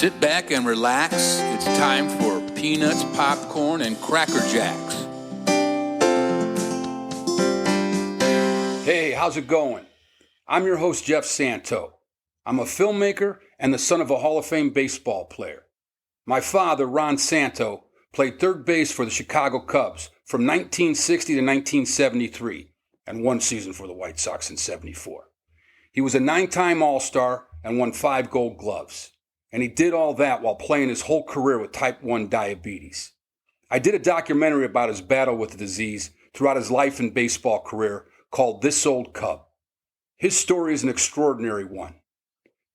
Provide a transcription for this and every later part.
Sit back and relax. It's time for peanuts, popcorn, and Cracker Jacks. Hey, how's it going? I'm your host, Jeff Santo. I'm a filmmaker and the son of a Hall of Fame baseball player. My father, Ron Santo, played third base for the Chicago Cubs from 1960 to 1973 and one season for the White Sox in 74. He was a 9-time All-Star and won 5 Gold Gloves. And he did all that while playing his whole career with type 1 diabetes. I did a documentary about his battle with the disease throughout his life and baseball career called This Old Cub. His story is an extraordinary one.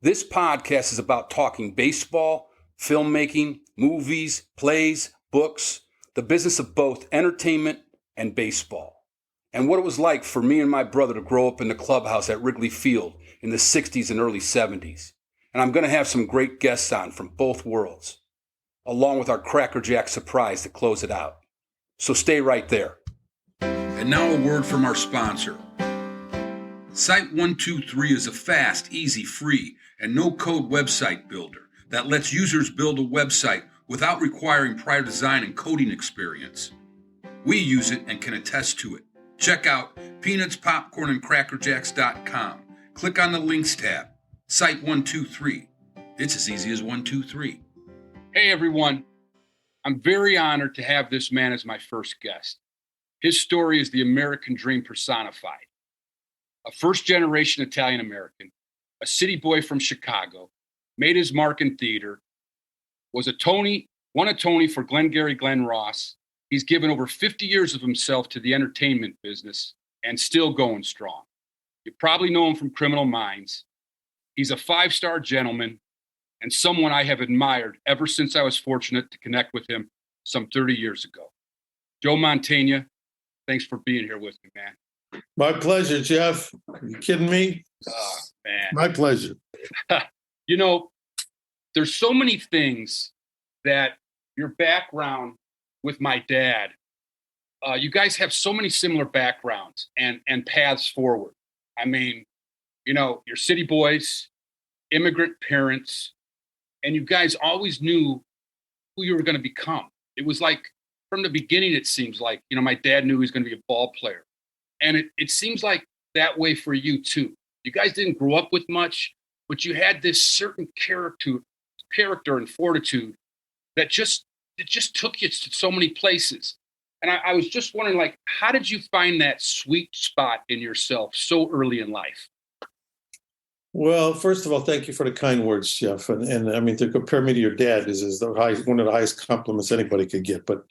This podcast is about talking baseball, filmmaking, movies, plays, books, the business of both entertainment and baseball, and what it was like for me and my brother to grow up in the clubhouse at Wrigley Field in the 60s and early 70s. And I'm going to have some great guests on from both worlds, along with our Cracker Jack surprise to close it out. So stay right there. And now a word from our sponsor. Site 123 is a fast, easy, free, and no-code website builder that lets users build a website without requiring prior design and coding experience. We use it and can attest to it. Check out peanutspopcornandcrackerjacks.com. Click on the links tab. Site 123. It's as easy as 123. Hey everyone, I'm very honored to have this man as my first guest. His story is the American dream personified. A first-generation Italian-American, a city boy from Chicago, made his mark in theater, won a Tony for Glengarry Glen Ross. He's given over 50 years of himself to the entertainment business and still going strong. You probably know him from Criminal Minds. He's a 5-star gentleman and someone I have admired ever since I was fortunate to connect with him some 30 years ago. Joe Mantegna, thanks for being here with me, man. My pleasure, Jeff. Are you kidding me? Oh, man. My pleasure. You know, there's so many things that your background with my dad, you guys have so many similar backgrounds and paths forward. I mean, you know, you're city boys, immigrant parents, and you guys always knew who you were going to become. It was like, from the beginning, it seems like, you know, my dad knew he was going to be a ball player. And it seems like that way for you, too. You guys didn't grow up with much, but you had this certain character and fortitude that just took you to so many places. And I was just wondering, like, how did you find that sweet spot in yourself so early in life? Well, first of all, thank you for the kind words, Jeff. And I mean, to compare me to your dad is one of the highest compliments anybody could get. But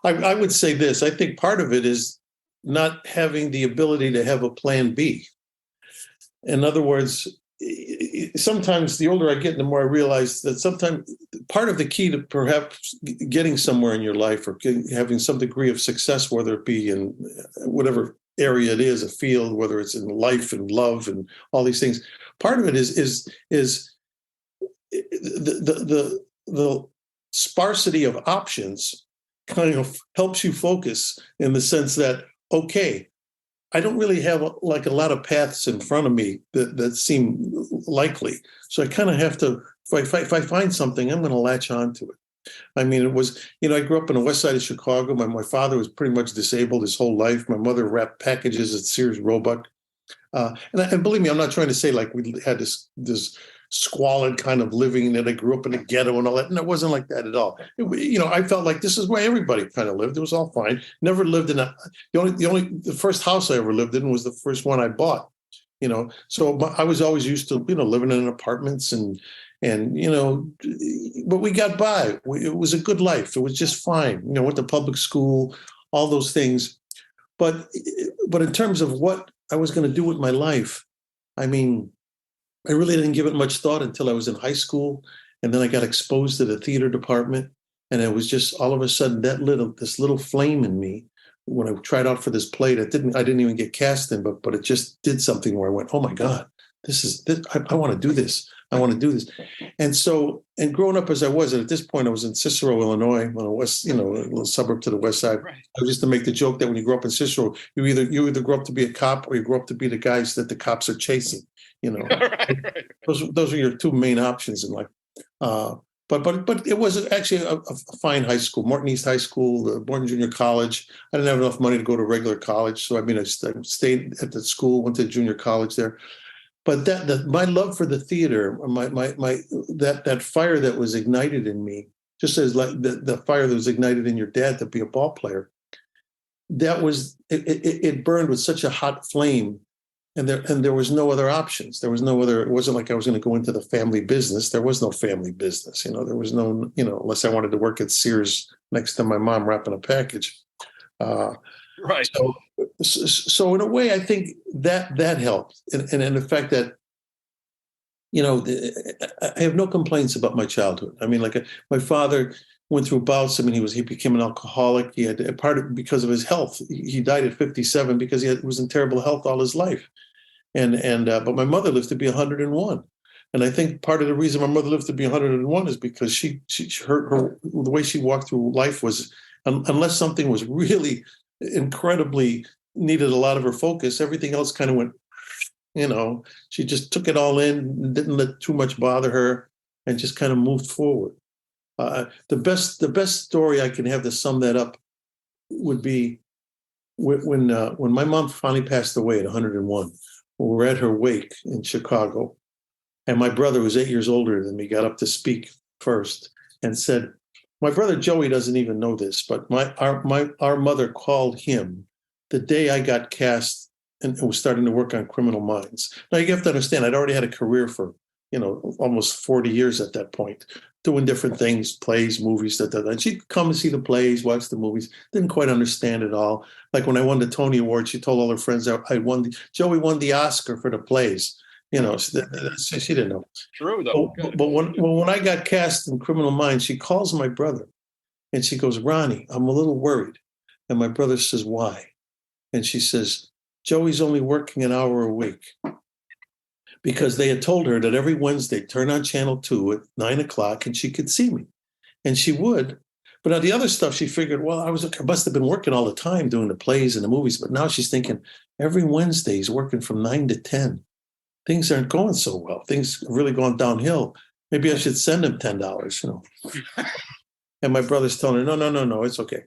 I would say this. I think part of it is not having the ability to have a plan B. In other words, sometimes the older I get, the more I realize that sometimes part of the key to perhaps getting somewhere in your life or having some degree of success, whether it be in whatever area it is, a field, whether it's in life and love and all these things, part of it is the sparsity of options kind of helps you focus in the sense that, okay, I don't really have a lot of paths in front of me that seem likely. So I kind of have to, if I find something, I'm going to latch on to it. I mean, it was, you know, I grew up in the west side of Chicago. My father was pretty much disabled his whole life. My mother wrapped packages at Sears Roebuck. And believe me, I'm not trying to say like we had this squalid kind of living that I grew up in a ghetto and all that. And it wasn't like that at all. You know, I felt like this is where everybody kind of lived. It was all fine. Never lived in the first house I ever lived in was the first one I bought, you know. So I was always used to, you know, living in apartments and, you know, but we got by. It was a good life. It was just fine. You know, went to public school, all those things. But in terms of what I was going to do with my life, I mean, I really didn't give it much thought until I was in high school. And then I got exposed to the theater department. And it was just all of a sudden this little flame in me when I tried out for this play that I didn't even get cast in, but it just did something where I went, oh my God, I want to do this. I want to do this. And so, and growing up as I was, and at this point I was in Cicero, Illinois, on the west, you know, a little suburb to the west side. Right. I used to make the joke that when you grow up in Cicero, you either grow up to be a cop or you grow up to be the guys that the cops are chasing. You know, right. Those are your two main options in life. but it was actually a fine high school, Morton East High School, Morton Junior College. I didn't have enough money to go to regular college, so I mean, I stayed at the school, went to junior college there. But my love for the theater, that fire that was ignited in me, just as like the fire that was ignited in your dad to be a ball player, it burned with such a hot flame, and there was no other options. There was no other. It wasn't like I was going to go into the family business. There was no family business. There was no, unless I wanted to work at Sears next to my mom wrapping a package. Right. So in a way, I think that helped, and in the fact that I have no complaints about my childhood. I mean, like my father went through bouts. I mean, he became an alcoholic. He had because of his health. He died at 57 because he was in terrible health all his life. But my mother lived to be 101. And I think part of the reason my mother lived to be 101 is because her the way she walked through life was, unless something was really incredibly needed a lot of her focus, everything else kind of went, she just took it all in, didn't let too much bother her, and just kind of moved forward. The best story I can have to sum that up would be when my mom finally passed away at 101. We were at her wake in Chicago, and my brother, who was 8 years older than me, got up to speak first and said, "My brother Joey doesn't even know this, but our mother called him the day I got cast and was starting to work on Criminal Minds." Now you have to understand, I'd already had a career for almost 40 years at that point, doing different things, plays, movies, and she'd come and see the plays, watch the movies. Didn't quite understand it all. Like when I won the Tony Award, she told all her friends that Joey won the Oscar for the plays. She didn't know. True though. But when I got cast in Criminal Minds, she calls my brother and she goes, "Ronnie, I'm a little worried." And my brother says, "Why?" And she says, "Joey's only working an hour a week." Because they had told her that every Wednesday, turn on Channel 2 at 9:00 and she could see me. And she would. But now the other stuff, she figured, well, I must have been working all the time doing the plays and the movies. But now she's thinking, every Wednesday he's working from 9 to 10. Things aren't going so well. Things have really gone downhill. Maybe I should send him $10, And my brother's telling her, no, it's okay.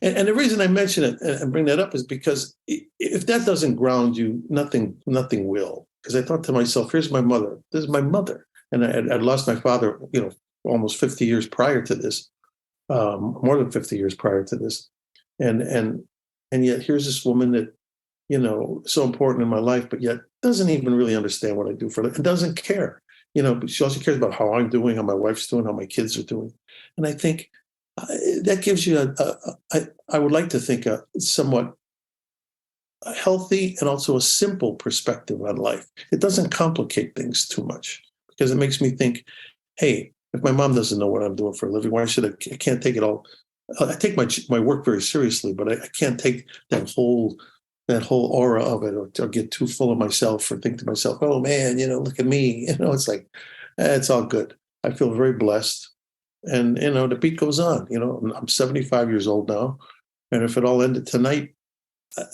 And the reason I mention it and bring that up is because if that doesn't ground you, nothing will. Because I thought to myself, here's my mother. This is my mother. And I'd lost my father, almost 50 years prior to this, more than 50 years prior to this. And yet here's this woman that, so important in my life, but yet doesn't even really understand what I do for a living and doesn't care. But she also cares about how I'm doing, how my wife's doing, how my kids are doing. And I think that gives you I would like to think a somewhat a healthy and also a simple perspective on life. It doesn't complicate things too much because it makes me think, hey, if my mom doesn't know what I'm doing for a living, why should I can't take it all. I take my work very seriously, but I can't take that whole aura of it or get too full of myself or think to myself, oh man, look at me. It's like, it's all good. I feel very blessed. And, the beat goes on. I'm 75 years old now. And if it all ended tonight,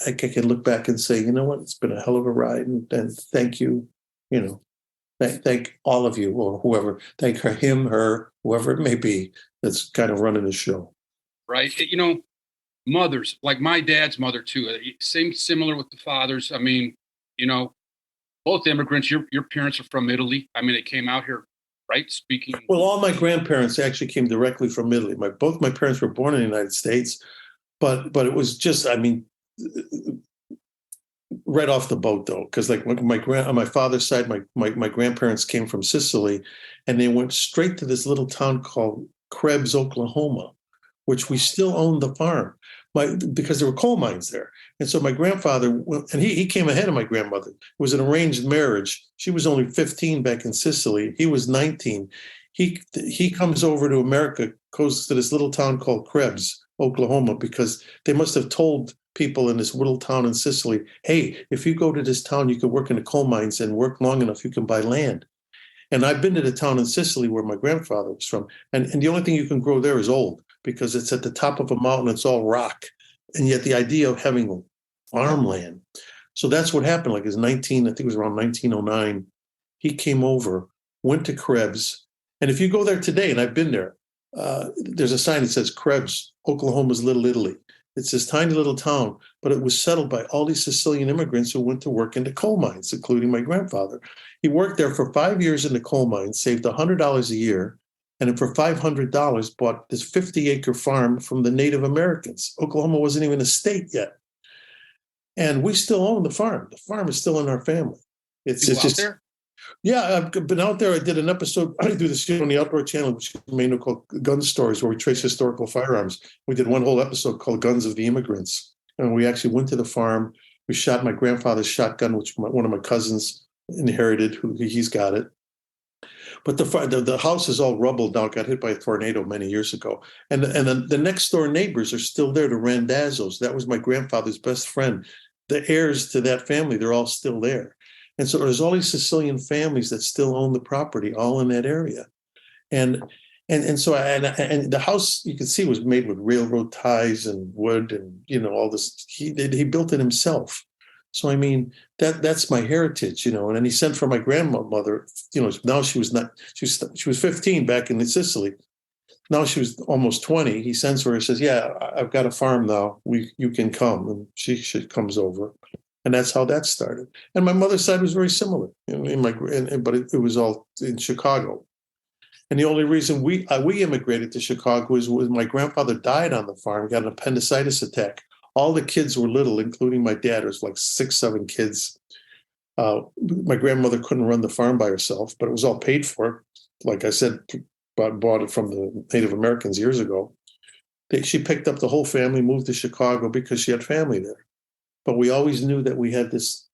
I can look back and say, you know what, it's been a hell of a ride, and thank you, thank all of you or whoever, thank him, her, whoever it may be that's kind of running the show. Right. Mothers, like my dad's mother too, similar with the fathers. I mean, both immigrants, your parents are from Italy. I mean, they came out here, right? Speaking. Well, all my grandparents actually came directly from Italy. Both my parents were born in the United States, but it was just, right off the boat though, because like on my father's side, my grandparents came from Sicily, and they went straight to this little town called Krebs, Oklahoma, which we still own the farm, because there were coal mines there. And so my grandfather, and he came ahead of my grandmother. It was an arranged marriage. She was only 15 back in Sicily. He was 19. He comes over to America, goes to this little town called Krebs, Oklahoma, because they must have told people in this little town in Sicily, hey, if you go to this town, you could work in the coal mines and work long enough, you can buy land. And I've been to the town in Sicily where my grandfather was from. And the only thing you can grow there is old, because it's at the top of a mountain, it's all rock. And yet the idea of having farmland. So that's what happened. Like I think it was around 1909. He came over, went to Krebs, And if you go there today, and I've been there, there's a sign that says Krebs, Oklahoma's Little Italy. It's this tiny little town, but it was settled by all these Sicilian immigrants who went to work in the coal mines, including my grandfather. He worked there for 5 years in the coal mines, saved $100 a year, and then for $500 bought this 50-acre farm from the Native Americans. Oklahoma wasn't even a state yet. And we still own the farm. The farm is still in our family. It's just there? Yeah, I've been out there. I did an episode. I do this show on the Outdoor Channel, which is mainly called Gun Stories, where we trace historical firearms. We did one whole episode called Guns of the Immigrants. And we actually went to the farm. We shot my grandfather's shotgun, which one of my cousins inherited, he's got it. But the house is all rubble now. It got hit by a tornado many years ago. And the next door neighbors are still there, the Randazzos. That was my grandfather's best friend. The heirs to that family, they're all still there. And so there's all these Sicilian families that still own the property, all in that area. And so the house, you can see, was made with railroad ties and wood and, all this. He built it himself. So, I mean, that's my heritage, And then he sent for my grandmother, now she was 15 back in Sicily. Now she was almost 20. He sends her and says, yeah, I've got a farm now. You can come. And she comes over. And that's how that started. And my mother's side was very similar, but it was all in Chicago. And the only reason we immigrated to Chicago was when my grandfather died on the farm, got an appendicitis attack. All the kids were little, including my dad. It was like 6, 7 kids. My grandmother couldn't run the farm by herself, but it was all paid for. Like I said, bought it from the Native Americans years ago. She picked up the whole family, moved to Chicago because she had family there. But we always knew that we had this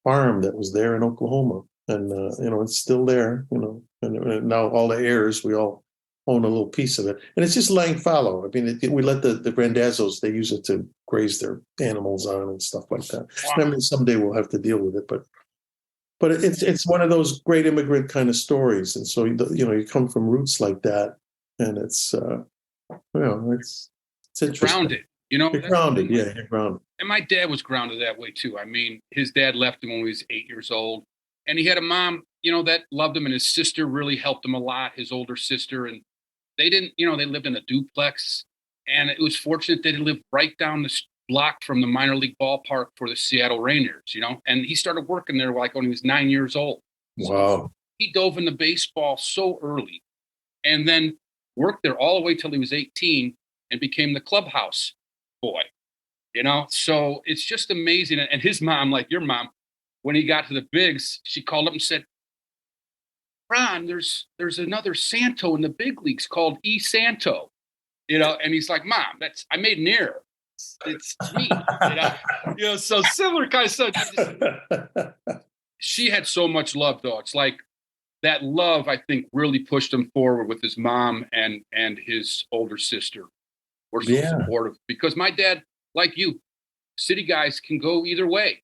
farm that was there in Oklahoma. And, it's still there, and now all the heirs, we all own a little piece of it. And it's just laying fallow. I mean, we let the Randazzos, they use it to graze their animals on and stuff like that. Wow. I mean, someday we'll have to deal with it. But it's one of those great immigrant kind of stories. And so, you come from roots like that. And it's interesting. Grounded. You're grounded, yeah, you're grounded. And my dad was grounded that way too. I mean, his dad left him when he was 8 years old. And he had a mom, that loved him, and his sister really helped him a lot, his older sister. And they didn't, they lived in a duplex. And it was fortunate that he lived right down the block from the minor league ballpark for the Seattle Rangers, And he started working there like when he was 9 years old. Wow. So he dove into baseball so early and then worked there all the way till he was 18 and became the clubhouse boy, so it's just amazing. And his mom, like your mom, when he got to the bigs, she called up and said, Ron, there's another Santo in the big leagues called E Santo, and he's like, Mom, I made an error. It's me, so similar kind of stuff. She had so much love, though. It's like that love, I think, really pushed him forward with his mom and his older sister. We're so supportive because my dad, like you, city guys can go either way,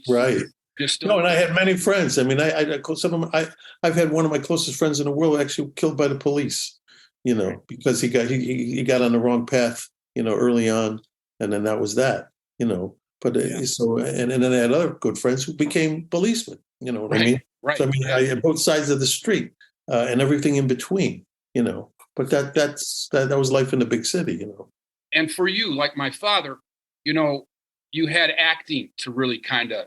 Right. And I had many friends. I mean, I've had one of my closest friends in the world actually killed by the police, because he got on the wrong path, early on, and then that was that, But and then I had other good friends who became policemen. You know what I mean? Right. So I mean, I had both sides of the street and everything in between. But that was life in the big city. And for you, like my father, you had acting to really kind of,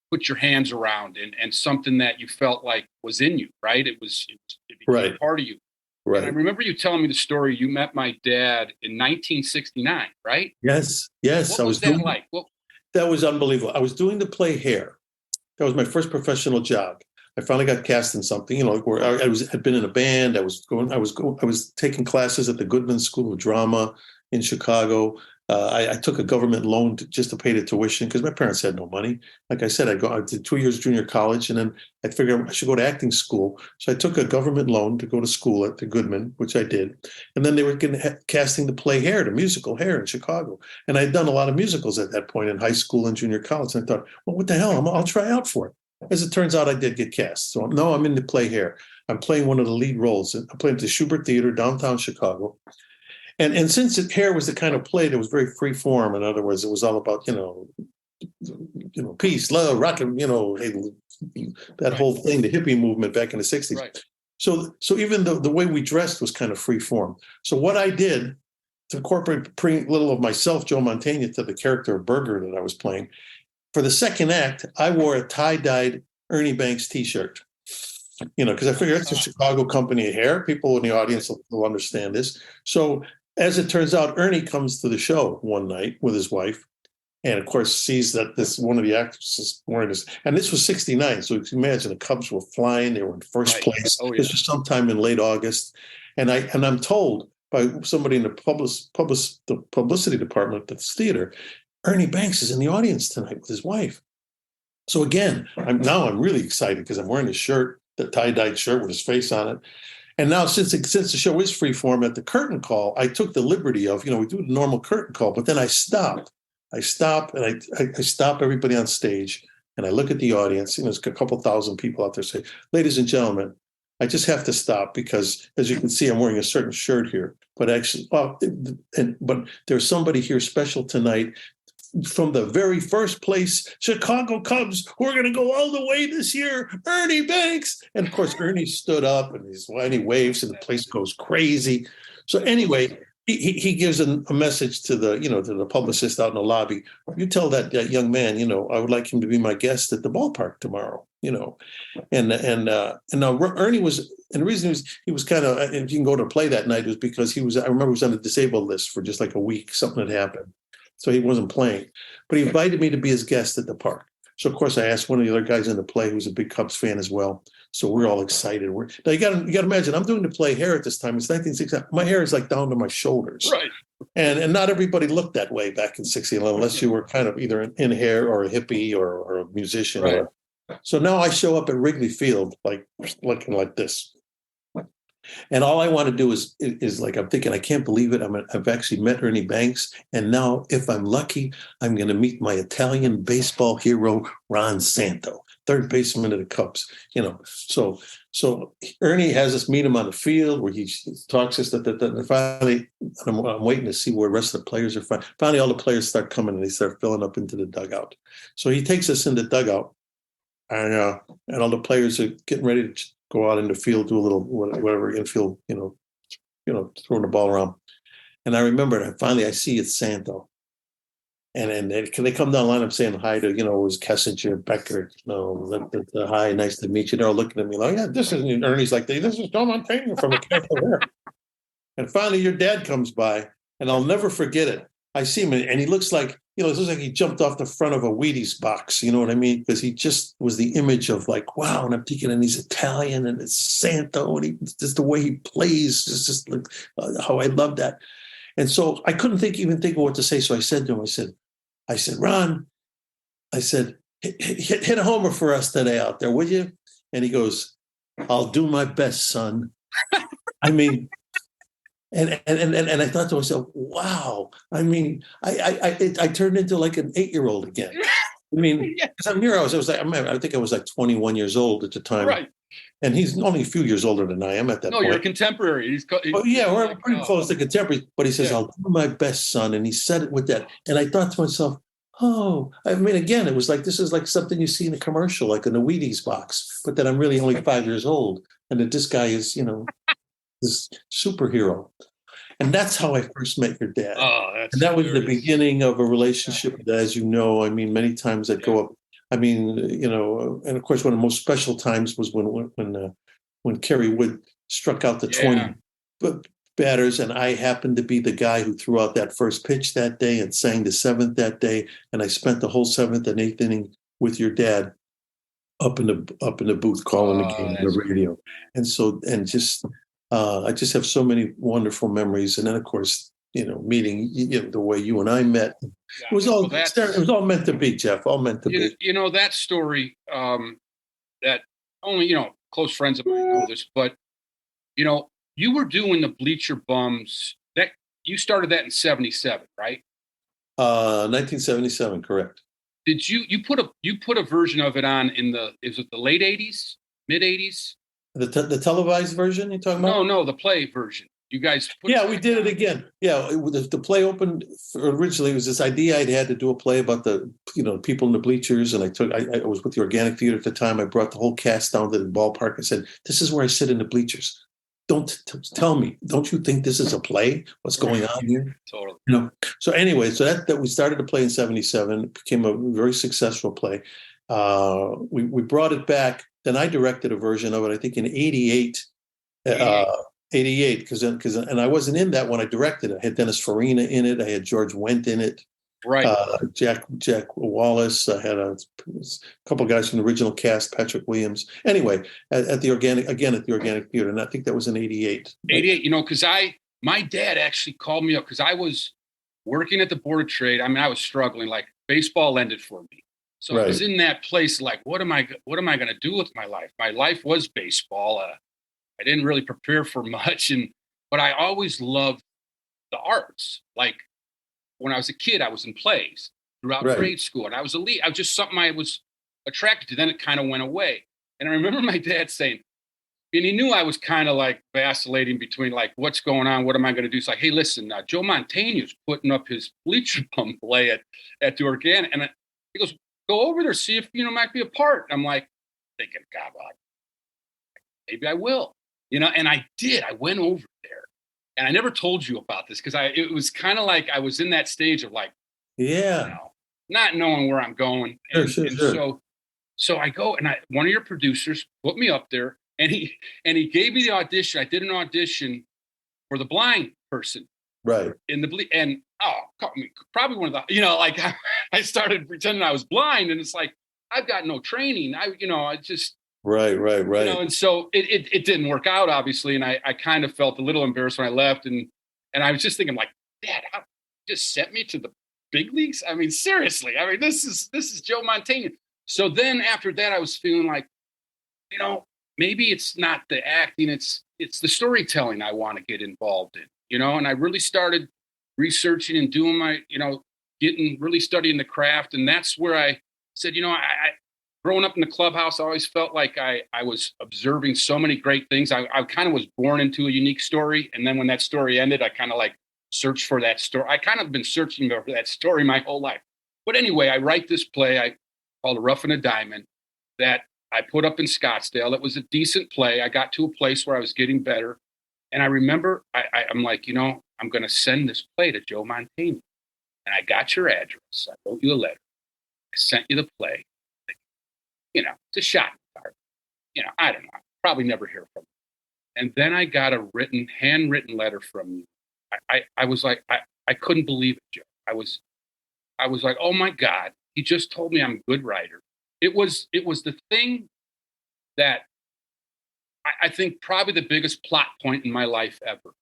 put your hands around and something that you felt like was in you, right? It became part of you. Right. And I remember you telling me the story. You met my dad in 1969, right? Yes. What was that like? That was unbelievable. I was doing the play Hair. That was my first professional job. I finally got cast in something, where I had been in a band. I was taking classes at the Goodman School of Drama in Chicago. I took a government loan just to pay the tuition because my parents had no money. Like I said, I did 2 years junior college, and then I figured I should go to acting school. So I took a government loan to go to school at the Goodman, which I did. And then they were casting the play Hair, the musical Hair in Chicago. And I'd done a lot of musicals at that point in high school and junior college. And I thought, well, what the hell? I'll try out for it. As it turns out, I did get cast. So no, I'm in the play Hair. I'm playing one of the lead roles. I'm playing at the Schubert Theater, downtown Chicago. And since Hair was the kind of play that was very free form, in other words, it was all about, peace, love, rock, that whole thing, the hippie movement back in the 60s. Right. So even the way we dressed was kind of free form. So what I did to incorporate little of myself, Joe Mantegna, to the character of Burger that I was playing, for the second act, I wore a tie-dyed Ernie Banks T-shirt. Because I figured it's a Chicago company of hair. People in the audience will understand this. So as it turns out, Ernie comes to the show one night with his wife, and of course sees that this one of the actresses wearing this. And this was '69, so you can imagine the Cubs were flying; they were in first place. Oh, yeah. This was sometime in late August, and I'm told by somebody in the publicity department at this theater, Ernie Banks is in the audience tonight with his wife. So again, I'm really excited because I'm wearing his shirt, the tie-dyed shirt with his face on it. And now since the show is freeform, at the curtain call, I took the liberty of, we do the normal curtain call, but then I stopped. I stop and I stop everybody on stage and I look at the audience. There's a couple thousand people out there say, ladies and gentlemen, I just have to stop because, as you can see, I'm wearing a certain shirt here. But actually, but there's somebody here special tonight from the very first place, Chicago Cubs. We're going to go all the way this year, Ernie Banks. And of course, Ernie stood up and he waves and the place goes crazy. So anyway, he gives a message to the publicist out in the lobby. You tell that young man, I would like him to be my guest at the ballpark tomorrow. And now Ernie was, and the reason he was kind of, and you can go to play that night was because I remember he was on the disabled list for just like a week. Something had happened. So he wasn't playing, but he invited me to be his guest at the park. So of course I asked one of the other guys in the play who's a big Cubs fan as well. So we're all excited. Now you got to imagine I'm doing the play hair at this time. It's 1960. My hair is like down to my shoulders, right? And not everybody looked that way back in '69 unless you were kind of either in hair or a hippie or a musician. Right. So now I show up at Wrigley Field like looking like this. And all I want to do is like, I'm thinking, I can't believe it. I've actually met Ernie Banks. And now, if I'm lucky, I'm going to meet my Italian baseball hero, Ron Santo, third baseman of the Cubs. So Ernie has us meet him on the field where he talks us. And finally, I'm waiting to see where the rest of the players are. Finally, all the players start coming and they start filling up into the dugout. So he takes us in the dugout, and all the players are getting ready to go out in the field, do a little whatever infield, throwing the ball around. And I remember that finally I see it's Santo. And they come down the line, I'm saying hi to, it was Kessinger, Becker, hi, nice to meet you. They're all looking at me like, yeah, this isn't Ernie's like, this is Joe Mantegna from a Careful Hair. And finally your dad comes by, and I'll never forget it. I see him, and he looks like, it looks like he jumped off the front of a Wheaties box, you know what I mean? Because he just was the image of like, wow, and I'm thinking, and he's Italian, and it's Santo, and just the way he plays, it's just like how I love that. And so I couldn't even think of what to say. So I said to him, I said, Ron, I said, hit a homer for us today out there, would you? And he goes, I'll do my best, son. I mean, And I thought to myself, wow. I mean, I turned into like an 8-year-old again. I mean, because I'm here, I think I was like 21 years old at the time. Right. And he's only a few years older than I am at that point. No, you're a contemporary. We're pretty close to contemporary. But he says, I'll do my best, son. And he said it with that. And I thought to myself, oh, I mean, again, it was like, this is like something you see in a commercial, like in the Wheaties box. But then I'm really only 5 years old. And that this guy is, this superhero. And that's how I first met your dad. Oh, and that was the beginning of a relationship that, as you know, I mean, many times I'd go up. I mean, and of course, one of the most special times was when Kerry Wood struck out the 20 batters, and I happened to be the guy who threw out that first pitch that day and sang the seventh that day. And I spent the whole seventh and eighth inning with your dad up in the booth calling the game on the radio. And so, I just have so many wonderful memories. And then, of course, meeting the way you and I met. It was all meant to be, Jeff. All meant to be. That story. That only close friends of mine know this, but you were doing the Bleacher Bums. That you started that in '77, right? 1977, correct. Did you put a version of it on is it the late '80s, mid '80s? The televised version you're talking about? No, the play version. You guys put Yeah, we did it again. Yeah, the play opened originally. It was this idea I'd had to do a play about the people in the bleachers, and I was with the Organic Theater at the time. I brought the whole cast down to the ballpark and said, "This is where I sit in the bleachers. Don't tell me. Don't you think this is a play? What's going on here?" Totally. So anyway, so that we started to play in '77. It became a very successful play. We brought it back. Then I directed a version of it. I think in '88. 88, because and I wasn't in that when I directed it. I had Dennis Farina in it. I had George Wendt in it. Right. Jack Wallace. I had a couple of guys from the original cast, Patrick Williams. Anyway, at the Organic Theater, and I think that was in '88. '88, because my dad actually called me up because I was working at the Board of Trade. I mean, I was struggling. Like, baseball ended for me. So Right. I was in that place like, what am I going to do with my life? My life was baseball. I didn't really prepare for much, but I always loved the arts. Like, when I was a kid, I was in plays throughout Right. grade school, and I was elite. I was just something I was attracted to. Then it kind of went away. And I remember my dad saying, and he knew I was kind of like vacillating between like, what's going on? What am I going to do? It's like, hey, listen, Joe Mantegna's putting up his bleacher bum play at the Organic. And he goes, go over there, see if, might be a part. I'm like, thinking, God, well, maybe I will. And I did. I went over there, and I never told you about this because it was kind of like I was in that stage of like, Yeah. not knowing where I'm going. Sure. So I go, and one of your producers put me up there, and he gave me the audition. I did an audition for the blind person. Right. Probably one of the, like I started pretending I was blind, and it's like, I've got no training. I just. Right. And so it didn't work out, obviously. And I kind of felt a little embarrassed when I left. And I was just thinking, like, Dad, how just sent me to the big leagues? I mean, seriously. I mean, this is Joe Mantegna. So then after that, I was feeling like, maybe it's not the acting, it's the storytelling I want to get involved in, and I really started researching and doing my, really studying the craft. And that's where I said, I growing up in the clubhouse, I always felt like I was observing so many great things. I kind of was born into a unique story. And then when that story ended, I kind of like searched for that story. I kind of been searching for that story my whole life. But anyway, I write this play called A Rough and a Diamond that I put up in Scottsdale. It was a decent play. I got to a place where I was getting better. And I remember I'm like, I'm going to send this play to Joe Mantegna. And I got your address. I wrote you a letter. I sent you the play. It's a shot in the dark. I don't know. Probably never hear from you. And then I got a handwritten letter from you. I was like, I couldn't believe it, Joe. I was like, oh my God, he just told me I'm a good writer. It was the thing that I think probably the biggest plot point in my life ever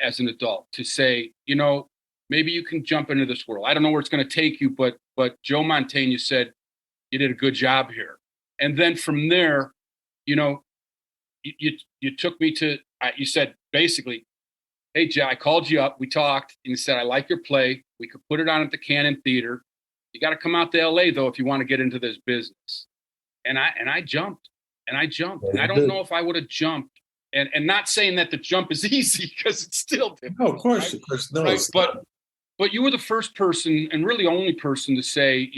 as an adult, to say, maybe you can jump into this world. I don't know where it's going to take you, but Joe Mantegna said, you did a good job here. And then from there, you took me to, you said basically, hey, Joe, I called you up. We talked, and you said, I like your play. We could put it on at the Cannon Theater. You got to come out to LA though if you want to get into this business. And I jumped. And I don't know if I would have jumped. And not saying that the jump is easy, because it's still difficult. No, of course, right? of course, no. Right? But you were the first person and really only person to say,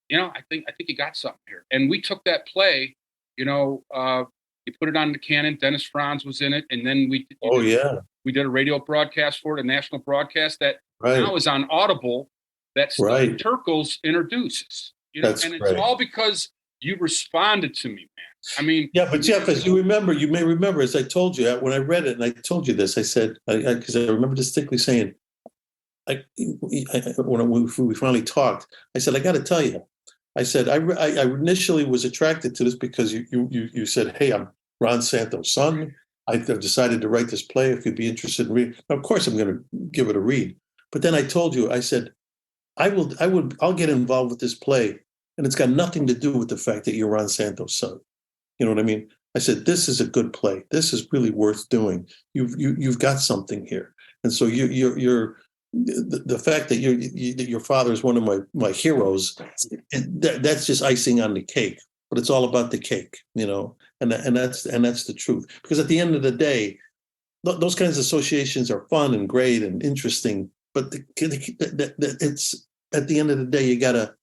I think you got something here. And we took that play, you put it on the Cannon. Dennis Franz was in it, and then we did a radio broadcast for it, a national broadcast that now is on Audible. That Steve Turkles introduces. That's and it's all because you responded to me, man. I mean, yeah, but Jeff, as you may remember, as I told you when I read it, and I told you this, I said, because I remember distinctly saying, when we finally talked, I said, I got to tell you, I said, I initially was attracted to this because you said, hey, I'm Ron Santo's son. I've decided to write this play. If you'd be interested in reading, of course, I'm going to give it a read. But then I told you, I said, I'll get involved with this play, and it's got nothing to do with the fact that you're Ron Santo's son. You know what I mean? I said, this is a good play. This is really worth doing. You've got something here. And so you're the fact that your father is one of my heroes, that's just icing on the cake. But it's all about the cake, and that's the truth. Because at the end of the day, those kinds of associations are fun and great and interesting, but it's at the end of the day, you gotta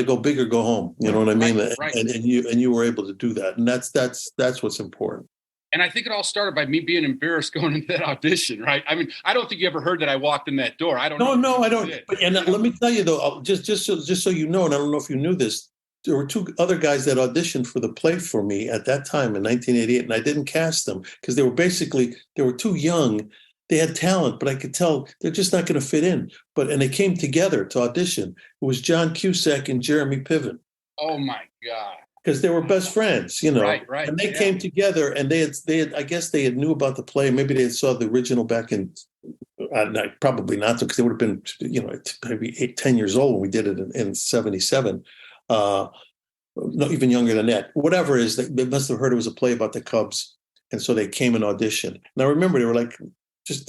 go big or go home. You know what I mean? Right. And you were able to do that, and that's what's important. And I think it all started by me being embarrassed going into that audition, right? I mean, I don't think you ever heard that I walked in that door. I don't know. No, I don't. But let me tell you though, just so you know, and I don't know if you knew this, there were two other guys that auditioned for the play for me at that time in 1988, and I didn't cast them because they were too young. They had talent, but I could tell they're just not going to fit in. And they came together to audition. It was John Cusack and Jeremy Piven. Oh my God. Because they were best friends, Right. And they came together, and they had, I guess they had knew about the play. Maybe they had saw the original back in, probably not, because they would have been, maybe 10 years old when we did it in 77. No, even younger than that. Whatever it is, they must have heard it was a play about the Cubs, and so they came and auditioned. And I remember they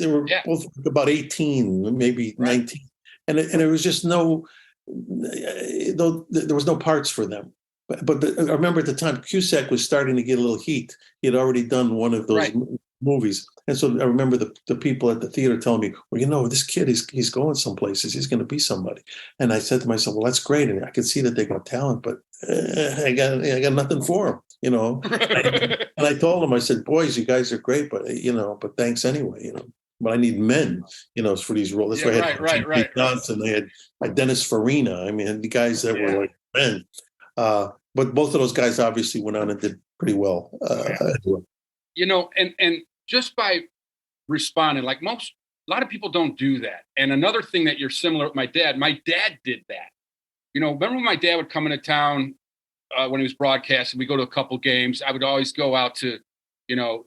were both about 18, maybe 19, and it was just there was no parts for them. But I remember at the time, Cusack was starting to get a little heat. He had already done one of those movies. And so I remember the people at the theater telling me, well, this kid, he's going some places. He's going to be somebody. And I said to myself, well, that's great. And I could see that they got talent, but I got nothing for him, And I told him, I said, boys, you guys are great, but, but thanks anyway, But I need men, for these roles. That's why I had Pete Johnson. They had Dennis Farina. I mean, the guys that were like men. But both of those guys obviously went on and did pretty well. And just by responding, like a lot of people don't do that. And another thing that you're similar with my dad did that. Remember when my dad would come into town when he was broadcasting, we go to a couple games. I would always go out to,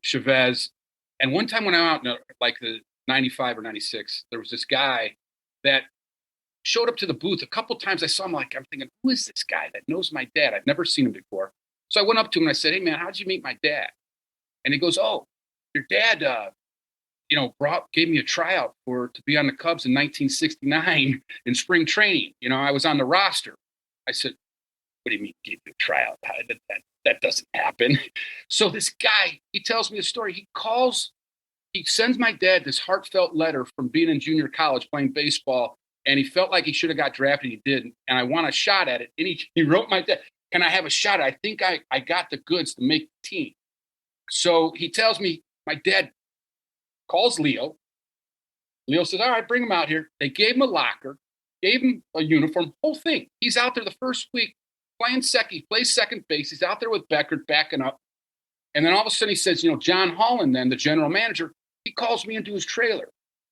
Chavez. And one time when I'm out in like the 95 or 96, there was this guy that showed up to the booth a couple times. I saw him, I'm thinking, who is this guy that knows my dad? I've never seen him before. So I went up to him and I said, hey man, how'd you meet my dad? And he goes, oh, your dad, gave me a tryout to be on the Cubs in 1969 in spring training. I was on the roster. I said, what do you mean gave you a tryout? That doesn't happen. So this guy, he tells me the story. He sends my dad this heartfelt letter from being in junior college playing baseball. And he felt like he should have got drafted. He didn't. And I want a shot at it. And he wrote my dad, can I have a shot? I think I got the goods to make the team. So he tells me, my dad calls Leo. Leo says, all right, bring him out here. They gave him a locker, gave him a uniform, whole thing. He's out there the first week playing second. He plays second base. He's out there with Beckert backing up. And then all of a sudden he says, John Holland, then the general manager, he calls me into his trailer.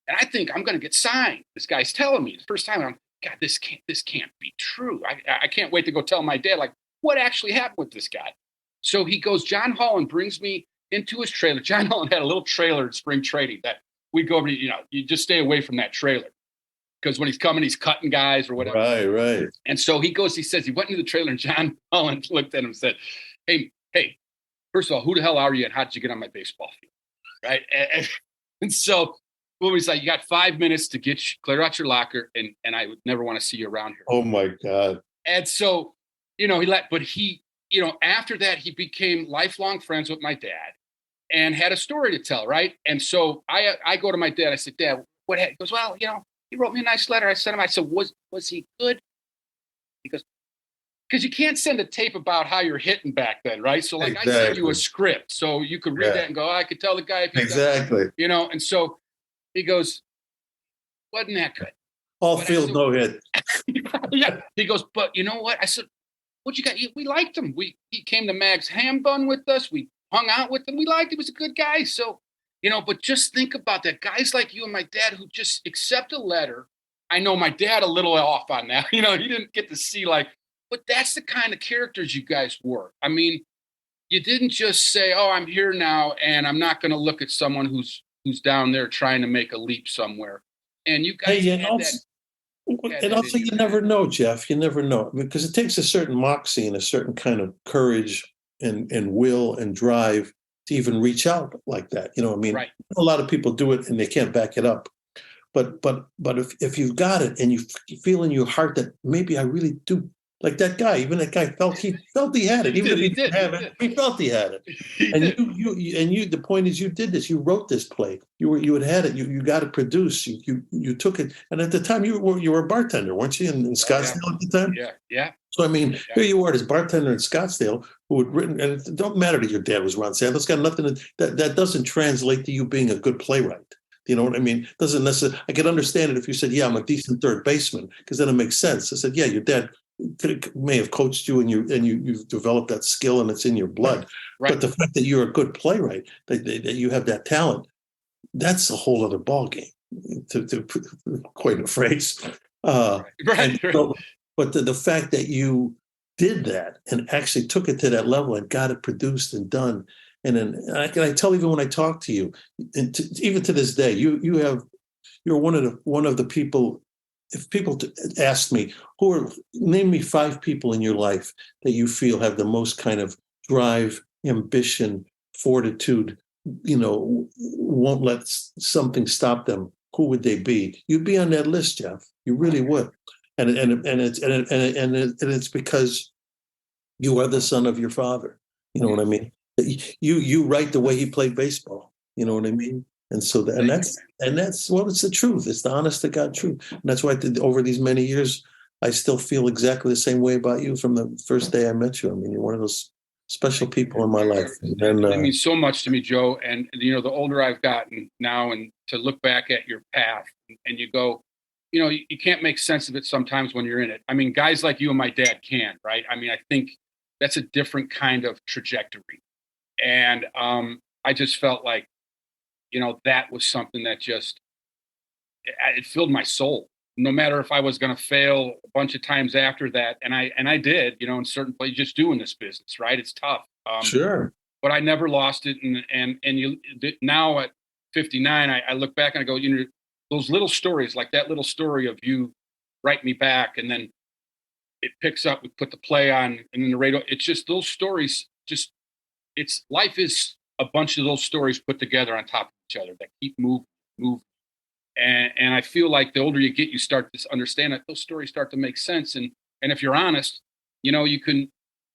And I think I'm going to get signed. This guy's telling me the first time. I'm, God, this can't be true. I can't wait to go tell my dad, what actually happened with this guy. So he goes, John Holland brings me into his trailer. John Holland had a little trailer in spring training that we'd go over to, you just stay away from that trailer. Because when he's coming, he's cutting guys or whatever. Right. And so he says, he went into the trailer and John Holland looked at him and said, hey, first of all, who the hell are you and how did you get on my baseball field? Right. And so, well, he's like, you got 5 minutes to clear out your locker, and I would never want to see you around here. Oh my God. And so, after that, he became lifelong friends with my dad and had a story to tell, right? And so I go to my dad, I said, Dad, what happened? He goes, well, he wrote me a nice letter. I sent him, I said, was he good? He goes, because you can't send a tape about how you're hitting back then, right? So exactly. I sent you a script, so you could read that and go, I could tell the guy. Exactly. And so he goes, wasn't that good? All field, no hit. Yeah. He goes, but you know what? I said, what you got? We liked him. He came to Mag's Ham Bun with us. We hung out with him. We liked him. He was a good guy. So, but just think about that. Guys like you and my dad who just accept a letter. I know my dad a little off on that. He didn't get to see but that's the kind of characters you guys were. I mean, you didn't just say, oh, I'm here now and I'm not going to look at someone who's down there trying to make a leap somewhere. And you guys you never know, Jeff. You never know, because it takes a certain moxie and a certain kind of courage and will and drive to even reach out like that. Right. A lot of people do it and they can't back it up. But if you've got it and you feel in your heart that maybe I really do Like that guy, even that guy felt he had it, even if he didn't have it, he felt he had it. The point is, you did this. You wrote this play. You had it. You got it produced. You took it. And at the time, you were a bartender, weren't you, in Scottsdale at the time? Yeah. So I mean, here you are, this bartender in Scottsdale who had written, and it don't matter that your dad was Ron Santos. It's got nothing that doesn't translate to you being a good playwright. You know what I mean? Doesn't necessarily. I could understand it if you said, "Yeah, I'm a decent third baseman," because then it makes sense. I said, "Yeah, your dad may have coached you, and you've developed that skill, and it's in your blood." Right. But the fact that you're a good playwright, that you have that talent, that's a whole other ballgame. To coin a phrase, right. So, but the fact that you did that and actually took it to that level and got it produced and done. And then I tell, even when I talk to you, and even to this day, you're one of the people. If people ask me, name me 5 people in your life that you feel have the most kind of drive, ambition, fortitude, won't let something stop them, who would they be? You'd be on that list, Jeff. You really would. And it's because you are the son of your father. You know what I mean? You write the way he played baseball. You know what I mean? And so that's it's the truth. It's the honest to God truth. And that's why over these many years, I still feel exactly the same way about you from the first day I met you. I mean, you're one of those special people in my life. And it means so much to me, Joe. And the older I've gotten now, and to look back at your path, and you go, you can't make sense of it sometimes when you're in it. I mean, guys like you and my dad can, right? I mean, I think that's a different kind of trajectory. And I just felt like, that was something that it filled my soul. No matter if I was going to fail a bunch of times after that, and I did, in certain places, just doing this business, right? It's tough. Sure. But I never lost it, and now at 59, I look back and I go, those little stories, like that little story of you write me back, and then it picks up. We put the play on, and then the radio. It's just those stories. Life is a bunch of those stories put together on top of each other that keep moving. And I feel like the older you get, you start to understand that those stories start to make sense. And if you're honest, you can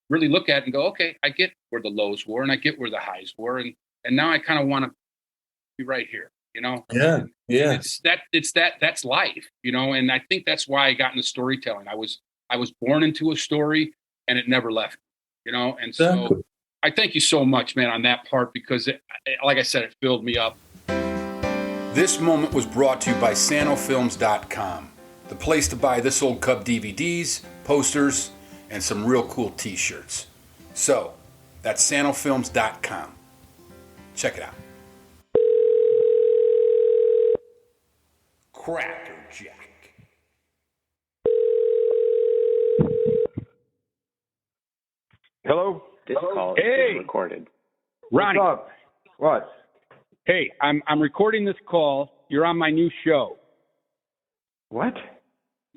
really look at it and go, okay, I get where the lows were and I get where the highs were. And now I kind of want to be right here, Yeah. Yeah. That's life, and I think that's why I got into storytelling. I was born into a story and it never left, and so I thank you so much, man, on that part, because like I said, it filled me up. This moment was brought to you by SantoFilms.com, the place to buy This Old Cub DVDs, posters, and some real cool t-shirts. So, that's SantoFilms.com. Check it out. Crackerjack. Hello? This call is being recorded. Ronnie. What's up? What? Hey, I'm recording this call. You're on my new show. What?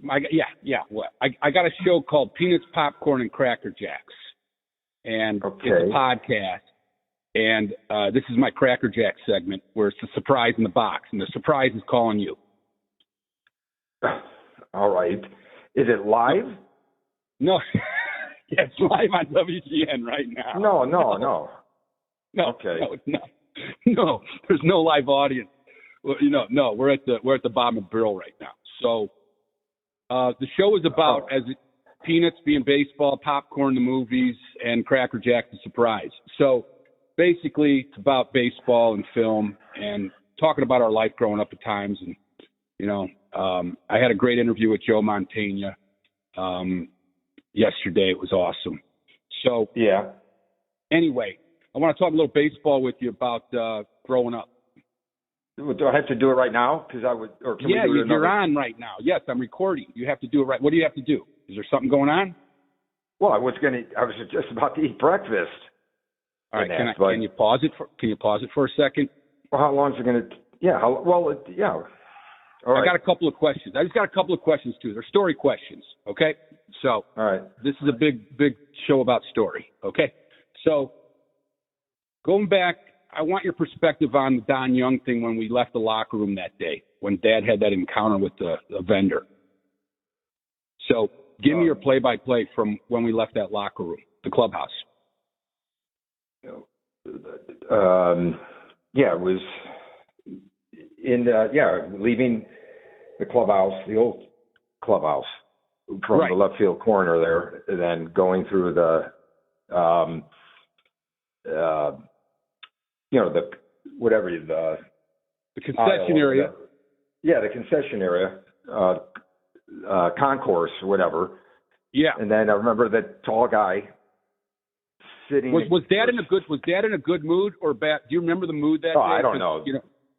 What? I got a show called Peanuts, Popcorn, and Cracker Jacks, and It's a podcast. And this is my Cracker Jack segment, where it's the surprise in the box, and the surprise is calling you. All right. Is it live? No. Yeah, it's live on WGN right now. No. Okay. No, it's not. No, there's no live audience. Well, no, we're at the bottom of the barrel right now. So the show is about Peanuts being baseball, popcorn the movies, and Cracker Jack the surprise. So basically, it's about baseball and film and talking about our life growing up at times. And I had a great interview with Joe Mantegna yesterday. It was awesome. So yeah. Anyway, I want to talk a little baseball with you about growing up. Do I have to do it right now? Because I would. Or can we do it you're on right now. Yes, I'm recording. You have to do it right. What do you have to do? Is there something going on? Well, I was just about to eat breakfast. All right. Can you pause it for a second? Well, how long is it going to? Yeah. Yeah. All right. I got a couple of questions. I just got a couple of questions too. They're story questions. Okay. So. All right. This is a big show about story. Okay. So. Going back, I want your perspective on the Don Young thing when we left the locker room that day, when Dad had that encounter with the vendor. So Give me your play-by-play from when we left that locker room, the clubhouse. It was leaving the clubhouse, the old clubhouse, from the left field corner there, and then going through the, the concession area. Yeah, the concession area, concourse, or whatever. Yeah. And then I remember that tall guy sitting. Was Dad in a good mood or bad? Do you remember the mood that day? I don't know.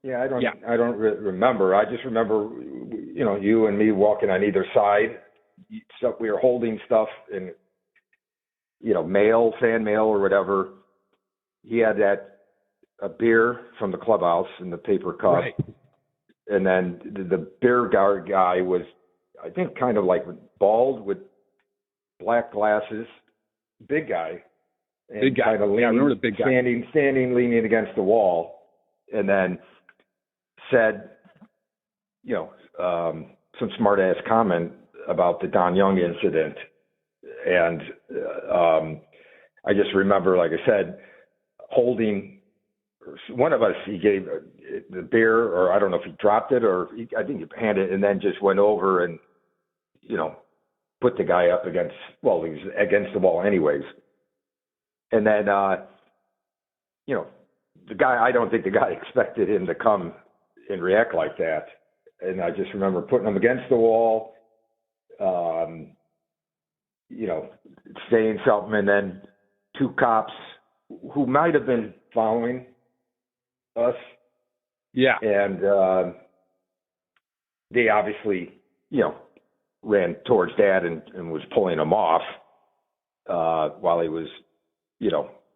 I don't remember. I just remember, you and me walking on either side. So we were holding stuff in, mail, fan mail or whatever. He had a beer from the clubhouse in the paper cup. Right. And then the beer guy was, I think, kind of like bald with black glasses, big guy. And kind of leaning, I remember the big guy. Standing leaning against the wall, and then said, some smart ass comment about the Don Young incident. And I just remember, like I said, holding one of us, he gave the beer, or I don't know if he dropped it, or I think he handed it, and then just went over and, put the guy up against, he was against the wall anyways. And then, the guy, I don't think the guy expected him to come and react like that. And I just remember putting him against the wall, saying something, and then two cops who might have been following us. Yeah. And they obviously, ran towards Dad and was pulling him off while he was,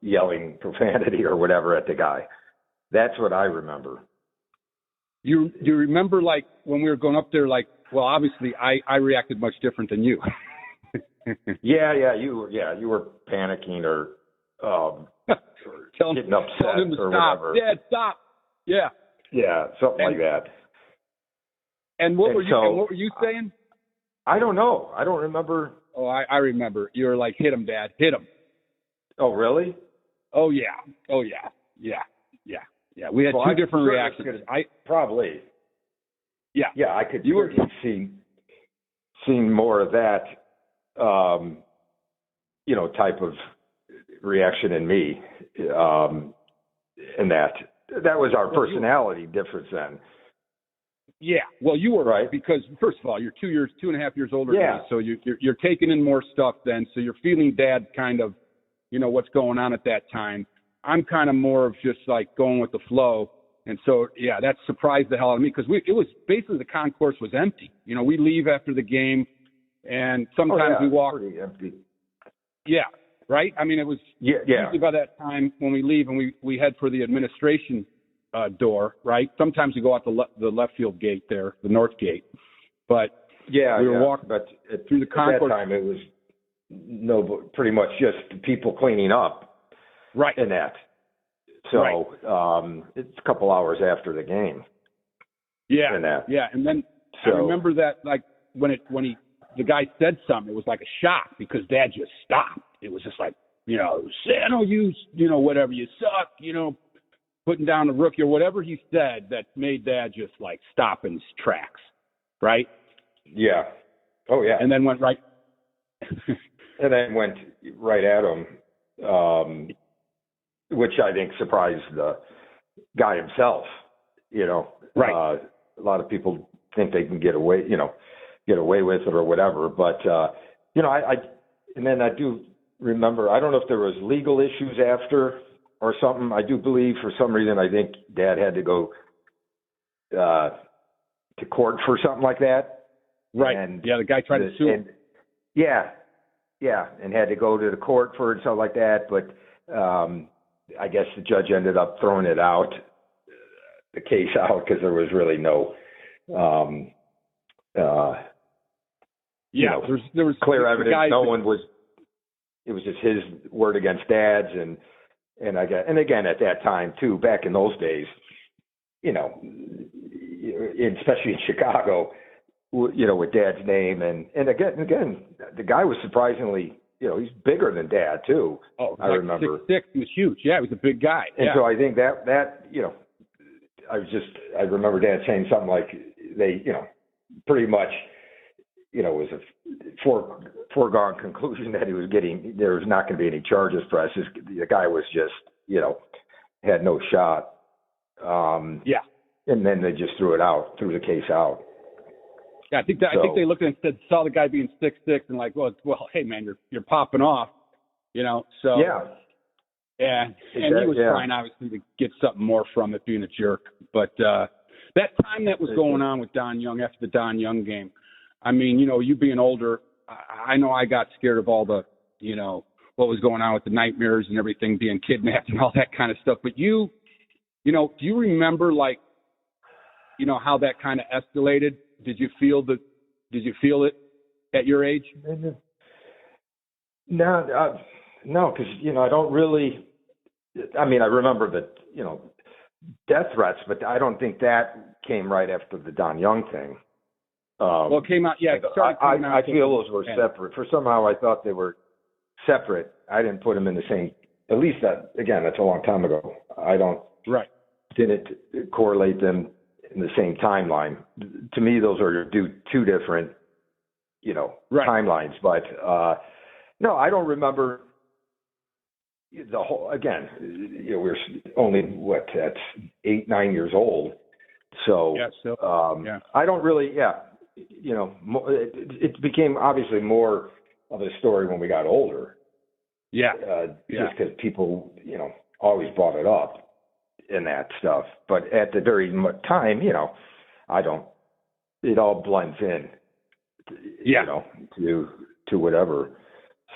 yelling profanity or whatever at the guy. That's what I remember. You remember, like, when we were going up there, like, well, obviously I reacted much different than you. You were panicking or getting upset him to or stop. whatever. Dad, stop. Yeah. Yeah, something like that. And what were you saying? I don't know. I don't remember. Oh, I remember. You were like, hit him, Dad. Hit him. Oh, really? Oh, yeah. Yeah. We had two different reactions. Probably. Yeah. Yeah, I could see more of that, type of reaction in me, and that was our personality difference then. Yeah, well, you were right because first of all, you're 2.5 years older than me, so you're taking in more stuff then. So you're feeling Dad kind of, what's going on at that time. I'm kind of more of just like going with the flow, and so that surprised the hell out of me because it was basically the concourse was empty. We leave after the game, and sometimes we walk. Pretty empty. Yeah, right. I mean, it was usually by that time when we leave and we head for the administration door, right? Sometimes we go out the left field gate there, the north gate. But we were walking through the concourse. At that time, it was pretty much just people cleaning up, right? In that. So it's a couple hours after the game. Yeah, in that. Yeah, and then I remember that like when the guy said something, it was like a shock because Dad just stopped. It was just like, Sano, you whatever, you suck, putting down the rookie or whatever he said that made Dad just like stop in his tracks, right? Yeah. Oh yeah. And then went right. And then went right at him, which I think surprised the guy himself. Right. A lot of people think they can get away with it or whatever, but and then I do remember. I don't know if there was legal issues after or something. I do believe for some reason I think Dad had to go to court for something like that. Right. And the guy tried to sue him. And had to go to the court for it and stuff like that. But I guess the judge ended up throwing it out, the case out, because there was really no there was clear evidence. It was just his word against Dad's, and again at that time too, back in those days, especially in Chicago, with Dad's name, and again, the guy was surprisingly, he's bigger than Dad too. Oh, I remember 6'6", he was huge. Yeah, he was a big guy. And so I think that I remember Dad saying something like they, pretty much, was a foregone conclusion that there was not going to be any charges pressed. The guy was just, had no shot. And then they just threw the case out. Yeah, I think they looked and said, saw the guy being 6'6", and like, well, hey man, you're popping off, So yeah, and he was trying obviously to get something more from it, being a jerk. But that time that was going on with Don Young after the Don Young game, I mean, you being older, I know I got scared of all the, what was going on with the nightmares and everything, being kidnapped and all that kind of stuff. But do you remember how that kind of escalated? Did you feel it at your age? No, because I don't really. I mean, I remember that death threats, but I don't think that came right after the Don Young thing. Well, it came out. Yeah, I feel those were separate. For somehow I thought they were separate. I didn't put them in the same. At least that's a long time ago. I don't. Right. Didn't correlate them in the same timeline. To me, those are two different, right. timelines. But no, I don't remember the whole. Again, we're only that's 8-9 years old, so I don't really. Yeah, it became obviously more of a story when we got older. Yeah, just because people, always brought it up. In that stuff, but at the very time, I don't. It all blends in, to whatever.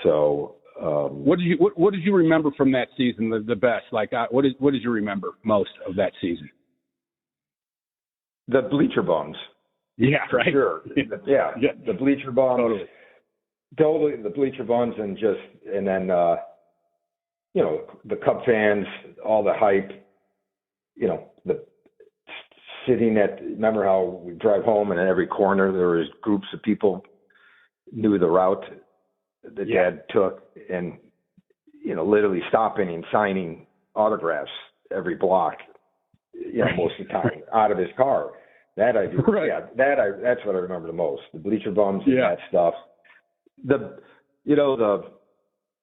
So, what did you remember from that season the best? Like, what did you remember most of that season? The bleacher bums. Yeah, for right. Sure. Yeah, the bleacher bums. Totally, the bleacher bums, and then the Cub fans, all the hype. The sitting remember how we drive home and in every corner there was groups of people knew the route that Dad took, and, literally stopping and signing autographs every block, most of the time out of his car. That I do. Right. Yeah, that's what I remember the most. The bleacher bums and that stuff. The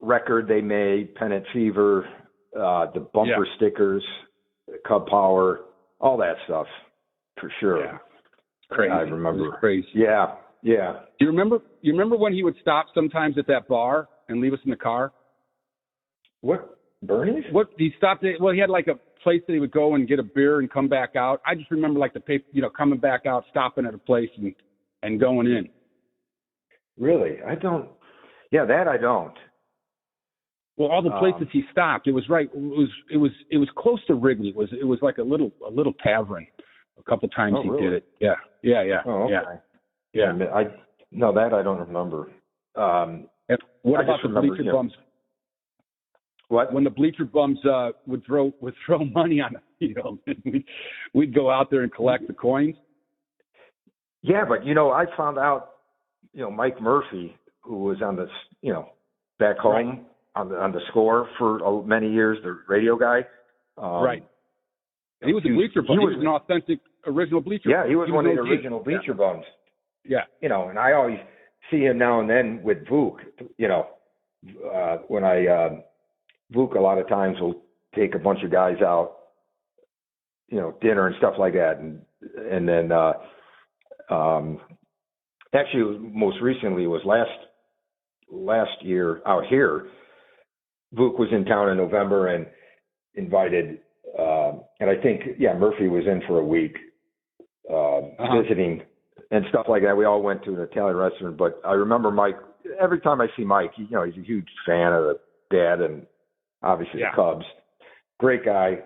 record they made, Pennant Fever, the bumper stickers, Cub Power, all that stuff, for sure. Yeah. Crazy. I remember. Crazy. Yeah. Do you remember when he would stop sometimes at that bar and leave us in the car? What, Bernie's? What he stopped at? Well, he had like a place that he would go and get a beer and come back out. I just remember like coming back out, stopping at a place and going in. Really? I don't. Yeah, that I don't. Well, all the places he stopped, it was right. It was close to Wrigley. It was like a little tavern. A couple times he did it. Yeah. Oh, okay. Yeah. That I don't remember. And what about the bleacher bums? What? When the bleacher bums would throw money on the field, we'd go out there and collect the coins. Yeah, but I found out, Mike Murphy, who was on this, back home. Right. On the score for many years, the radio guy. Right. And he was a bleacher bum. He was an authentic original bleacher. Yeah, he was one of the original bleacher bums. Yeah. And I always see him now and then with Vuk. When Vuk a lot of times will take a bunch of guys out, dinner and stuff like that, and then actually most recently was last year out here. Vuk was in town in November and invited, and I think, Murphy was in for a week visiting and stuff like that. We all went to an Italian restaurant, but I remember Mike, every time I see Mike, he's a huge fan of the Dad and obviously the Cubs. Great guy.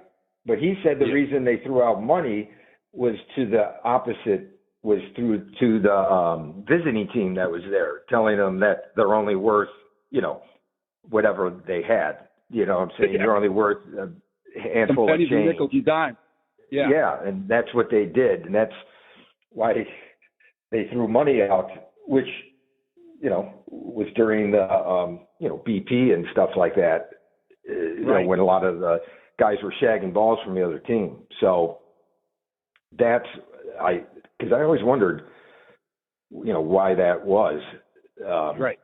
But he said the reason they threw out money was to the opposite, was to the visiting team that was there, telling them that they're only worth, whatever they had, I'm saying you're only worth a handful of change. Nickels, you dime. Yeah. Yeah. And that's what they did. And that's why they threw money out, which, was during the, BP and stuff like that, when a lot of the guys were shagging balls from the other team. So because I always wondered, why that was. Right.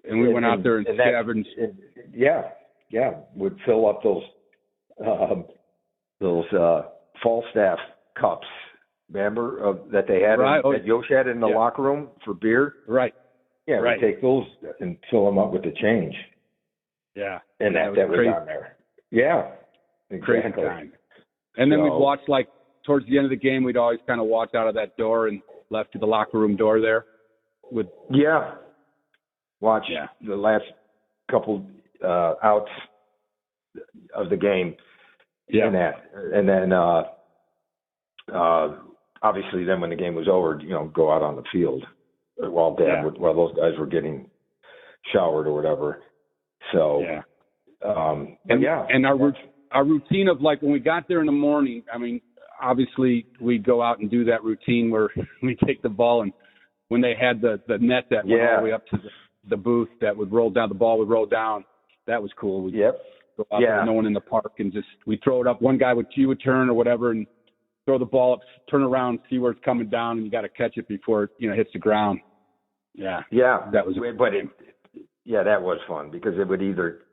And we went out there and scavenged. Yeah. Would fill up those Falstaff cups, remember, that they had that Yosh had in the locker room for beer? Right. Yeah, right. We take those and fill them up with the change. Yeah. And that was on there. Yeah. Exactly. Crazy time. And then we'd watch, towards the end of the game, we'd always kind of walk out of that door and left to the locker room door there. Watch the last couple outs of the game. Yeah. And then obviously then when the game was over, go out on the field while those guys were getting showered or whatever. So and our routine of when we got there in the morning, I mean, obviously we'd go out and do that routine where we take the ball, and when they had the net that went all the way up to the booth that would roll down, the ball would roll down. That was cool. We'd go out there, no one in the park, and we'd throw it up. One guy would turn or whatever and throw the ball up, turn around, see where it's coming down, and you got to catch it before it hits the ground. Yeah. That was that was fun because it would either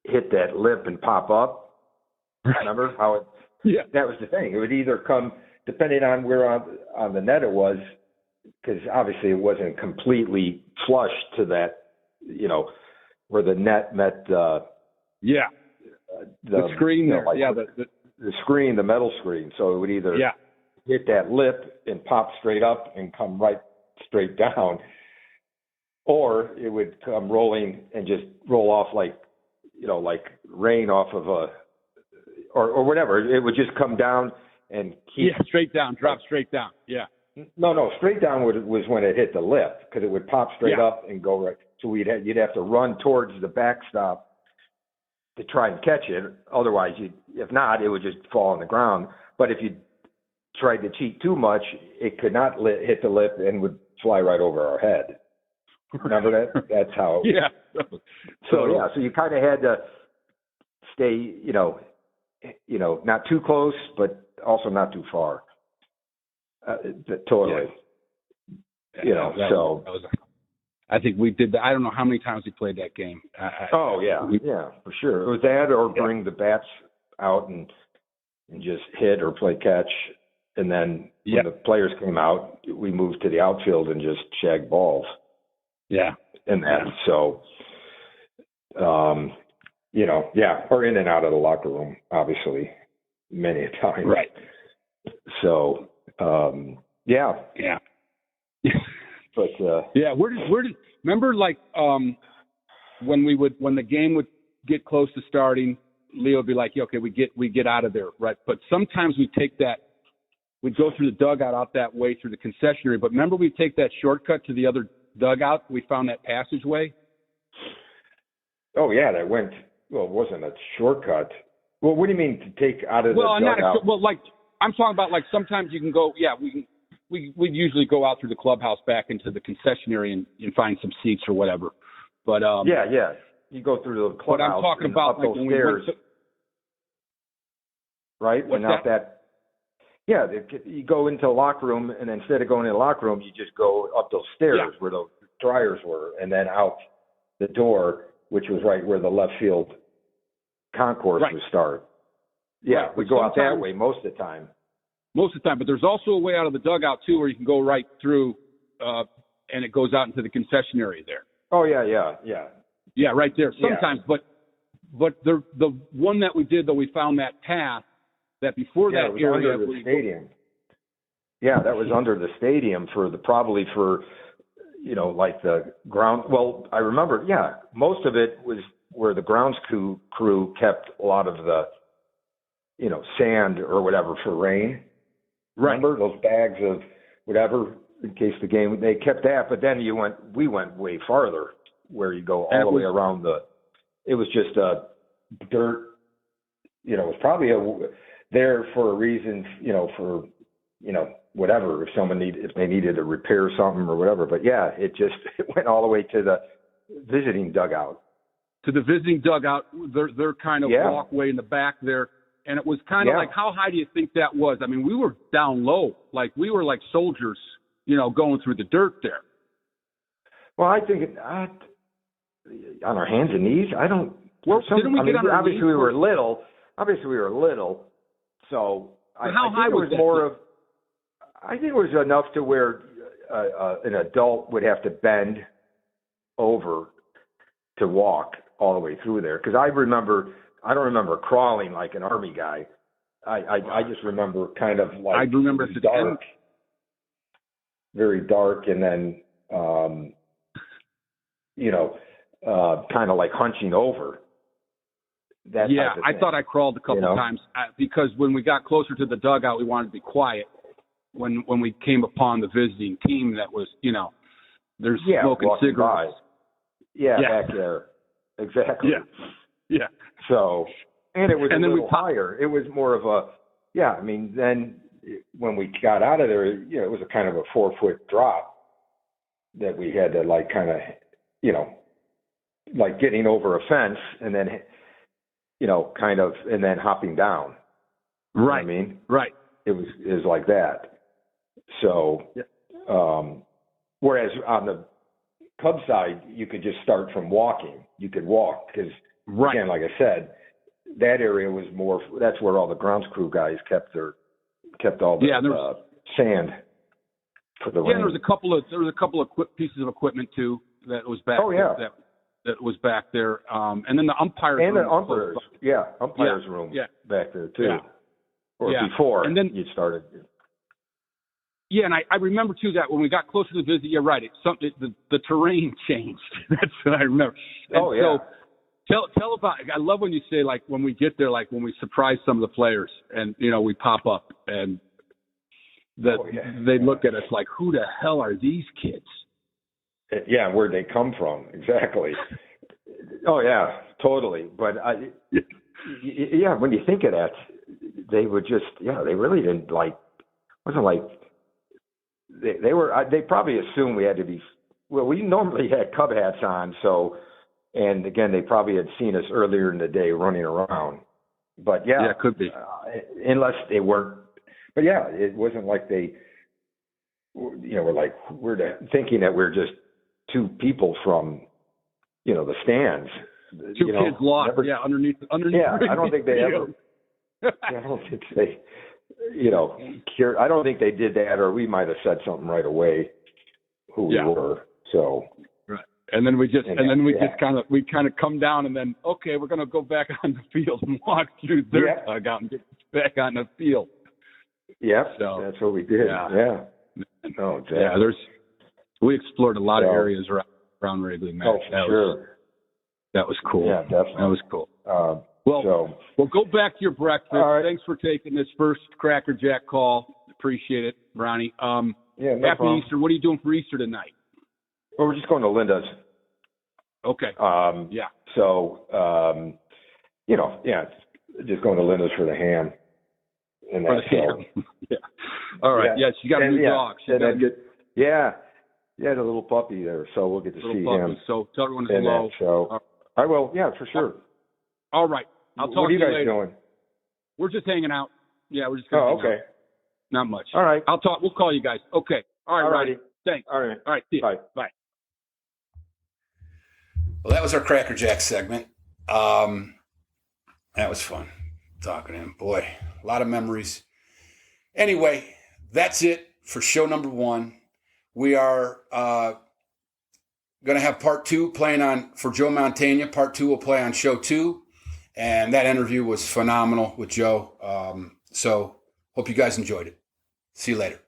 hit that lip and pop up. Remember how it? Yeah. That was the thing. It would either come, depending on where on the net it was, because obviously it wasn't completely flush to that, where the net met the screen there. The screen, the metal screen. So it would either hit that lip and pop straight up and come right straight down, or it would come rolling and just roll off like rain off of or whatever. It would just come down and keep straight down, drop straight down. Yeah. No, straight down was when it hit the lip, because it would pop straight up and go right. So you'd have to run towards the backstop to try and catch it. Otherwise, if not, it would just fall on the ground. But if you tried to cheat too much, it could not hit the lip and would fly right over our head. Remember that? That's how. So you kind of had to stay, not too close, but also not too far. Totally. I think we did that. I don't know how many times we played that game. For sure. It was that, or bring the bats out and just hit or play catch. And then when the players came out, we moved to the outfield and just shag balls. Yeah. And that. So, or in and out of the locker room, obviously, many a time. Right. So, But where did remember when the game would get close to starting, Leo would be like, okay, we get out of there, right? But sometimes we'd go through the dugout out that way through the concessionary. But remember, we'd take that shortcut to the other dugout. We found that passageway. Oh yeah, that went. Well, it wasn't a shortcut. Well, what do you mean to take out of the dugout? I'm talking about sometimes you can go. Yeah, we'd usually go out through the clubhouse back into the concessionary and find some seats or whatever. But you go through the clubhouse. But I'm talking about up those stairs, right? What's that? Yeah, you go into the locker room, and instead of going in the locker room, you just go up those stairs where the dryers were, and then out the door, which was right where the left field concourse would start. Yeah, we go out that way most of the time. But there's also a way out of the dugout too, where you can go right through, and it goes out into the concessionary there. Oh yeah, right there. Sometimes, but the one that we did though, we found that path that before that area under the stadium. Yeah, that was under the stadium probably for the ground. Well, I remember. Yeah, most of it was where the grounds crew kept a lot of the sand or whatever for rain. Remember those bags of whatever in case the game, they kept that, but then we went way farther where you go all the way around it was just dirt, it was probably there for a reason, for whatever, if they needed to repair something or whatever. But yeah, it went all the way to the visiting dugout. To the visiting dugout, their kind of walkway in the back there. And it was kind of like, how high do you think that was? I mean, we were down low. Like, we were like soldiers, going through the dirt there. Well, I think on our hands and knees, I don't. Well, didn't we get on our knees? Obviously, we were little. So how high was it was more of. I think it was enough to where an adult would have to bend over to walk all the way through there. Because I don't remember crawling like an Army guy. I just remember kind of like. I remember at the dark, very dark, and then kind of like hunching over. I thought I crawled a couple times because when we got closer to the dugout, we wanted to be quiet. When we came upon the visiting team, that was they're smoking cigarettes. Back there, exactly. Yeah. So, and it was a little higher. It was more of a then when we got out of there, it was a kind of a 4-foot drop that we had to like kind of like getting over a fence and then and then hopping down. Right. You know what I mean? Right. It was like that. So, whereas on the Cub side, you could just start from walking. You could walk because, again, like I said, that area was more. That's where all the grounds crew guys kept all the sand for the rain. There was a couple of pieces of equipment too that was back. That was back there, and then the umpires room back there too, or before and then you started. Yeah, and I remember too that when we got closer to the visit, you're right. The terrain changed. That's what I remember. And so tell about. I love when you say like when we get there, like when we surprise some of the players, and we pop up and they look at us like, who the hell are these kids? Yeah, where'd they come from? Exactly. Oh yeah, totally. But when you think of that, they would just they really didn't wasn't like. They probably assumed we had to be. Well, we normally had Cub hats on, so, and again, they probably had seen us earlier in the day running around. But it could be, unless they weren't. But it wasn't like they, were like thinking that we're just two people from, the stands. Two kids lost, underneath. Yeah, I don't think they ever. I don't think they. I don't think they did that, or we might have said something right away who we were. So, right. And then we just kind of come down, and then we're going to go back on the field and walk through their dugout and get back on the field. Yeah, so, that's what we did. Yeah. No, exactly. Yeah, we explored a lot of areas around Wrigley, Matt. That was cool. Yeah, definitely. That was cool. Well, go back to your breakfast. Right. Thanks for taking this first crackerjack call. Appreciate it, Ronnie. No happy problem. Easter. What are you doing for Easter tonight? Well, we're just going to Linda's. Okay. So, just going to Linda's for the ham. And for the ham. Yeah. All right. Yes, you got a new dog. The little puppy there. So we'll get to see him. So tell everyone hello. So I will. Yeah, for sure. All right. I'll talk to you later. What are you guys doing? We're just hanging out. Yeah, we're just going to hang out. Not much. All right. We'll call you guys. Okay. All right, Ronnie. Thanks. All right. See you. Bye. Well, that was our crackerjack segment. That was fun talking to him. Boy, a lot of memories. Anyway, that's it for show number 1. We are going to have part 2 playing on for Joe Mantegna. Part 2 will play on show 2. And that interview was phenomenal with Joe. So hope you guys enjoyed it. See you later.